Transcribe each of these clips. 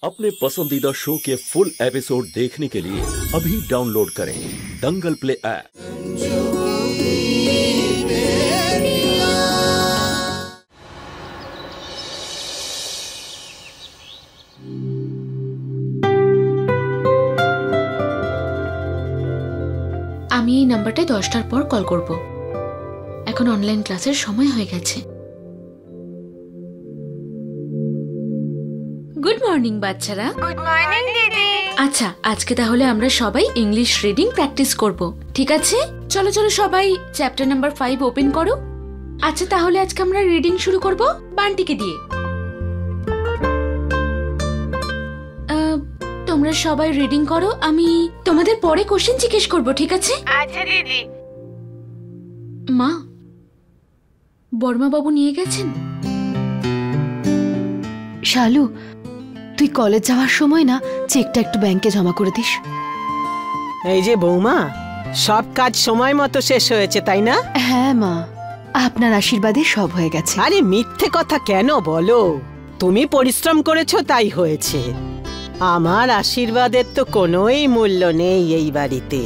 अपने पसंदीदा शो के फुल एपिसोड देखने के लिए अभी डाउनलोड करें दंगल प्ले ऐप। আমি এই নাম্বারটায় 10টার পর কল করব। এখন অনলাইন ক্লাসের সময় হয়ে গেছে। গুড মর্নিং বাচ্চারা। গুড মর্নিং দিদি। আচ্ছা, আজকে তাহলে আমরা সবাই ইংলিশ রিডিং প্র্যাকটিস করব, ঠিক আছে? চলো চলো সবাই চ্যাপ্টার নাম্বার 5 ওপেন করো। আচ্ছা, তাহলে আজকে আমরা রিডিং শুরু করব বান্টিকে দিয়ে। তোমরা সবাই রিডিং করো, আমি তোমাদের পরে কোশ্চেন জিজ্ঞেস করব, ঠিক আছে? আচ্ছা দিদি। মা, বর্মা বাবু নিয়ে গেছেন? শালু, তুই কলেজ যাওয়ার সময় না চেকটা একটু ব্যাংকে জমা করে দিস। এই যে বৌমা, সব কাজ সময় মতো শেষ হয়েছে তাই না? হ্যাঁ মা, আপনার আশীর্বাদে সব হয়ে গেছে। আরে মিথ্যে কথা কেন বলো? তুমি পরিশ্রম করেছো তাই হয়েছে। আমার আশীর্বাদের তো কোনোই মূল্য নেই এই বাড়িতে।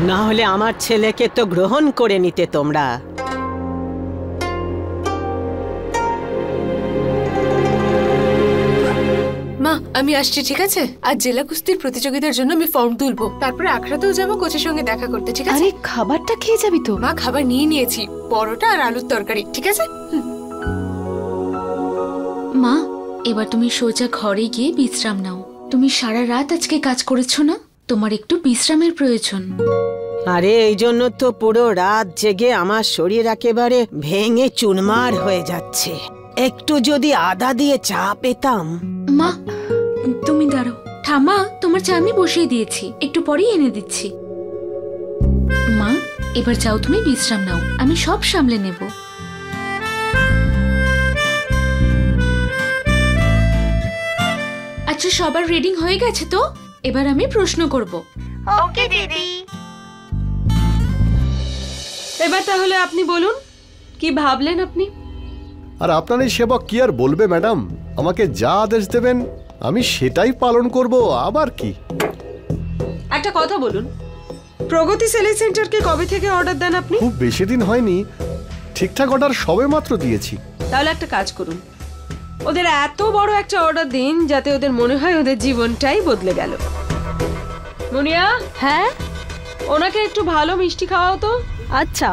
না হলে আমার ছেলেকে তো গ্রহণ করে নিতে তোমরা। মা, আমি আসছি, ঠিক আছে? আজ জেলা কুস্তির প্রতিযোগিতার জন্য আমি ফর্ম তুলবো, তারপরে আখড়াতেও যাবো কোচের সঙ্গে দেখা করতে, ঠিক আছে? আরে খাবারটা খেয়ে যাবি তো? মা, খাবার নিয়ে নিয়েছি, পরোটা আর আলুর তরকারি, ঠিক আছে? মা, এবার তুমি সোজা ঘরে গিয়ে বিশ্রাম নাও। তুমি সারা রাত আজকে কাজ করেছো না, তোমার একটু বিশ্রামের প্রয়োজন। আরে এই জন্য তো পুরো রাত জেগে আমার শরীর একেবারে ভেঙে চুরমার হয়ে যাচ্ছে। একটু যদি আদা দিয়ে চা পেতাম। মা, তুমি দাঁড়াও। ঠাম্মা, তোমার চা আমি বসিয়ে দিয়েছি, একটু পরেই এনে দিচ্ছি। মা, এবার যাও, তুমি বিশ্রাম নাও, আমি সব সামলে নেব। আচ্ছা, সবার রিডিং হয়ে গেছে তো? এবার আমি প্রশ্ন করব। ওকে দিদি। এবার তাহলে আপনি বলুন, কি ভাবলেন আপনি? আর আপনার এই সেবক কি আর বলবে ম্যাডাম, আমাকে যা আদেশ দেবেন আমি সেটাই পালন করব, আবার কি। একটা কথা বলুন, প্রগতি সেলিং সেন্টারকে কবে থেকে অর্ডার দেন আপনি? খুব বেশি দিন হয়নি, ঠিকঠাক অর্ডার সবে মাত্র দিয়েছি। তাহলে একটা কাজ করুন, ওদের এত বড় একটা অর্ডার দিন যাতে ওদের মনে হয় ওদের জীবনটাই বদলে গেল। মুনিয়া, হ্যাঁ, ওনাকে একটু ভালো মিষ্টি খাওয়াও তো। আচ্ছা।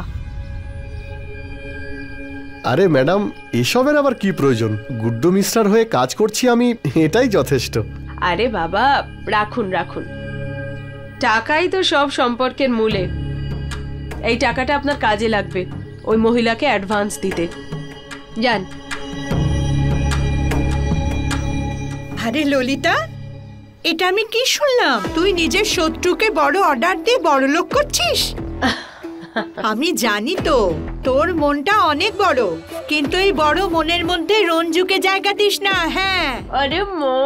আরে ম্যাডাম, এসবের আবার কি প্রয়োজন? গুড্ডু মিস্টার হয়ে কাজ করছি আমি, এটাই যথেষ্ট। আরে বাবা, রাখুন রাখুন, টাকাই তো সব সম্পর্কের মূলে। এই টাকাটা আপনার কাজে লাগবে, ওই মহিলাকে অ্যাডভান্স দিতে। যান। আরে ললিতা, এটা আমি কি শুনলাম? তুই নিজের শত্রুকে বড় অর্ডার দিয়ে বড় লোক করছিস? আমি জানি তো তোর মনটা অনেক বড়, কিন্তু এই বড় মনের মধ্যে রঞ্জুকে জায়গা দিস না। হ্যাঁ, আরে মা,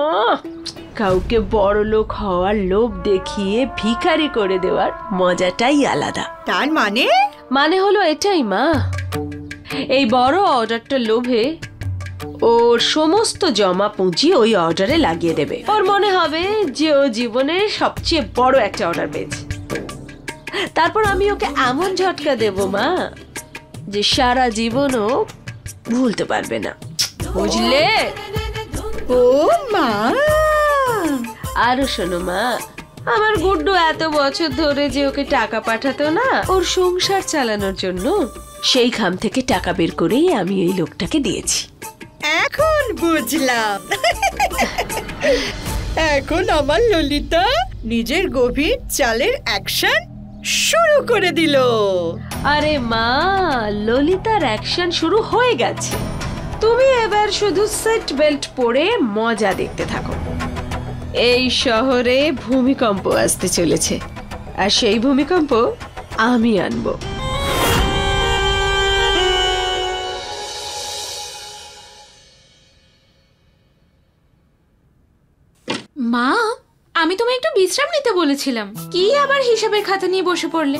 কাউকে বড় লোক হওয়ার লোভ দেখিয়ে ভিখারি করে দেওয়ার মজাটাই আলাদা। তার মানে হলো এটাই মা, এই বড় অর্ডারটার লোভে ওর সমস্ত জমা পুঁজি ওই অর্ডারে লাগিয়ে দেবে। ওর মনে হবে যে ও জীবনে সবচেয়ে বড় একটা অর্ডার পেয়েছে। তারপর আমি ওকে এমন ঝটকা দেব মা, যে সারা জীবনও ভুলতে পারবে না, বুঝলে? ও মা। আরো শোনো মা, আমার গুড্ডু এত বছর ধরে যে ওকে টাকা পাঠাতো না ওর সংসার চালানোর জন্য, সেই খাম থেকে টাকা বের করেই আমি এই লোকটাকে দিয়েছি। এখন বুঝলাম। এখন আমার ললিতা নিজের গভীর চালের অ্যাকশন শুরু করে দিল। আরে মা, ললিতার অ্যাকশন শুরু হয়ে গেছে, তুমি এবার শুধু সিট বেল্ট পরে মজা দেখতে থাকো। এই শহরে ভূমিকম্প আসতে চলেছে, আর সেই ভূমিকম্প আমি আনবো। মা, আমি তোমায় একটু বিশ্রাম নিতে বলেছিলাম, কি আবার হিসাবের খাতা নিয়ে বসে পড়লে?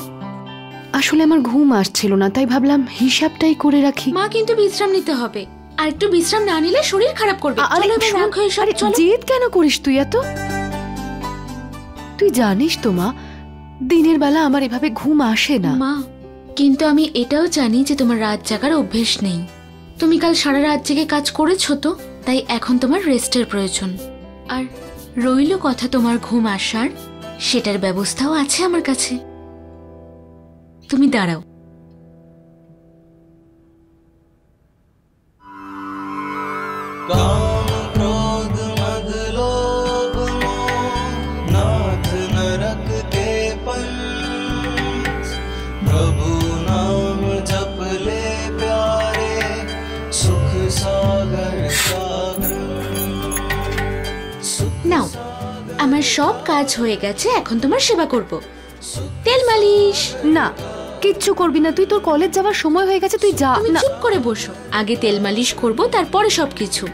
আসলে আমার ঘুম আসছিল না, তাই ভাবলাম হিসাবটাই করে রাখি। মা, কিন্তু বিশ্রাম নিতে হবে, আর একটু বিশ্রাম না নিলে শরীর খারাপ করবে। আরে চলো এবার শোন, রাগ হয়ে সব আরে চলো। জেদ কেন করিস তুই এত? তুই জানিস তো মা, দিনের বেলা আমার এভাবে ঘুম আসে না। মা, কিন্তু আমি এটাও জানি যে তোমার রাত জাগার অভ্যেস নেই। তুমি কাল সারা রাত জেগে কাজ করেছো তো, তাই এখন তোমার রেস্টের প্রয়োজন। আর রইল কথা তোমার ঘুম আসার, সেটার ব্যবস্থাও আছে আমার কাছে। তুমি দাঁড়াও। নাও, আমার সব কাজ হয়ে গেছে, এখন তোমার সেবা করব। তেল মালিশ। না, কিচ্ছু করবি না তুই, তোর কলেজ যাওয়ার সময় হয়ে গেছে, তুই যা তুমি না। চুপ করে বসো, আগে তেল মালিশ করব, তারপরে সবকিছু।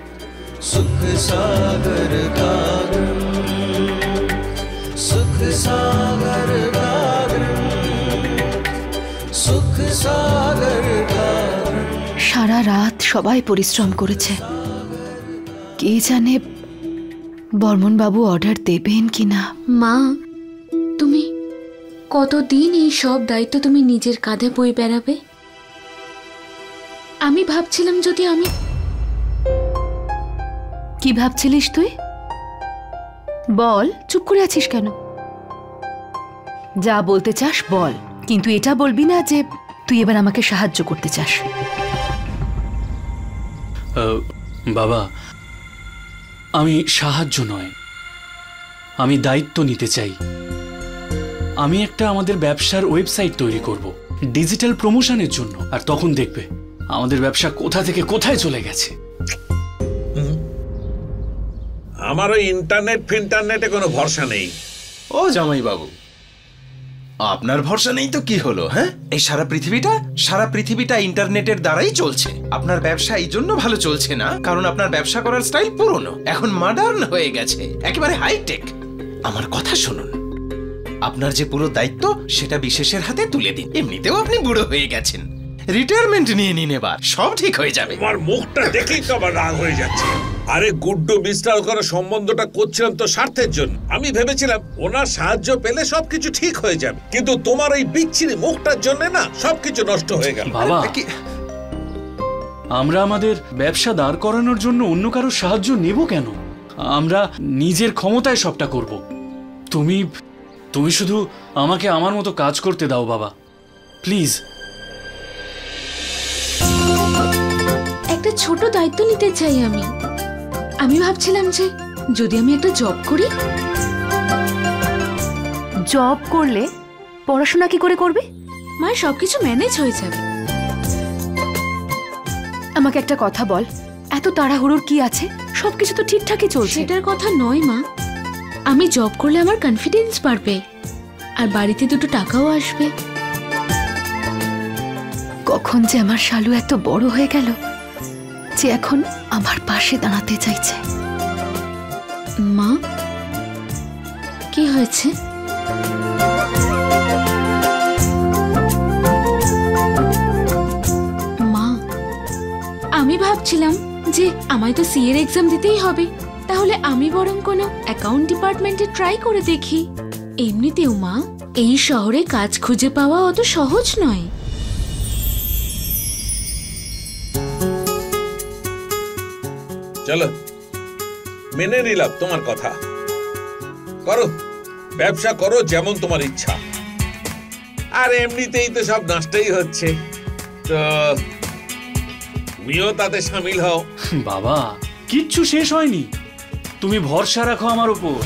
সারা রাত সবাই পরিশ্রম করেছে, কে জানে বর্মন বাবু অর্ডার দেবেন কিনা। মা, তুমি কতদিন এই সব দায়িত্ব তুমি নিজের কাঁধে বয়ে বেড়াবে? আমি ভাবছিলাম যদি আমি। কি ভাবছিলিস তুই? বল, চুপ করে আছিস কেন? যা বলতে চাস বল, কিন্তু এটা বলবি না যে তুই এবার আমাকে সাহায্য করতে চাস। বাবা, আমি সাহায্য নয়, আমি দায়িত্ব নিতে চাই। আমি একটা আমাদের ব্যবসার ওয়েবসাইট তৈরি করব ডিজিটাল প্রমোশনের জন্য, আর তখন দেখবে আমাদের ব্যবসা কোথা থেকে কোথায় চলে গেছে। আমার ওই ইন্টারনেটে কোনো ভরসা নেই। ও জামাই বাবু, আপনার ভরসা নেই তো কি হলো? হ্যাঁ, এই সারা পৃথিবীটা ইন্টারনেটের দ্বারাই চলছে। আপনার ব্যবসা এই জন্য ভালো চলছে না কারণ আপনার ব্যবসা করার স্টাইল পুরনো, এখন মডার্ন হয়ে গেছে, একেবারে হাইটেক। আমার কথা শুনুন, আপনার যে পুরো দায়িত্ব সেটা বিশেষের হাতে তুলে দিন। এমনিতেও আপনি বুড়ো হয়ে গেছেন, রিটায়ারমেন্ট নিয়ে নিন, এবার সব ঠিক হয়ে যাবে। আমার মুখটা দেখেই তো আমার রাগ হয়ে যাচ্ছে। আরে গুড্ডু মিস্টার করার সম্বন্ধটা করছিলাম তো স্বার্থের জন্য। আমি ভেবেছিলাম ওনার সাহায্য পেলে সবকিছু ঠিক হয়ে যাবে, কিন্তু তোমার এই বিচ্ছিরি মুখটার জন্য না সবকিছু নষ্ট হয়ে গেল। বাবা, আমরা আমাদের ব্যবসা দাঁড় করানোর জন্য অন্য কারোর সাহায্য নেব কেন? আমরা নিজের ক্ষমতায় সবটা করব। তুমি শুধু আমাকে আমার মতো কাজ করতে দাও বাবা, প্লিজ। একটা ছোট দায়িত্ব নিতে চাই আমি ভাবছিলাম যে যদি আমি একটা জব করি। জব করলে পড়াশোনা কি করে করবে? মা, সবকিছু ম্যানেজ হয়ে যাবে। আমাকে একটা কথা বল, এত তাড়াহুড়োর কি আছে? সবকিছু তো ঠিকঠাকই চলছে। সেটার কথা নয় মা, আমি জব করলে আমার কনফিডেন্স বাড়বে আর বাড়িতে দুটো টাকাও আসবে। কখন যে আমার শালু এত বড় হয়ে গেল যে এখন আমার পাশে দাঁড়াতে চাইছে। মা, কি হয়েছে? মা, আমি ভাবছিলাম যে আমায় তো সিএর এক্সাম দিতেই হবে, তাহলে আমি বরং কোনো অ্যাকাউন্ট ডিপার্টমেন্টে ট্রাই করে দেখি। এমনিতেও মা, এই শহরে কাজ খুঁজে পাওয়া অত সহজ নয়। চলো, মেনে নিলাম তোমার কথা। করো, ব্যবসা করো যেমন তোমার ইচ্ছা। আর এমনিতেই তো সব নষ্টই হচ্ছে, তো তুমিও তাতে সামিল হও। বাবা, কিচ্ছু শেষ হয়নি, তুমি ভরসা রাখো আমার উপর।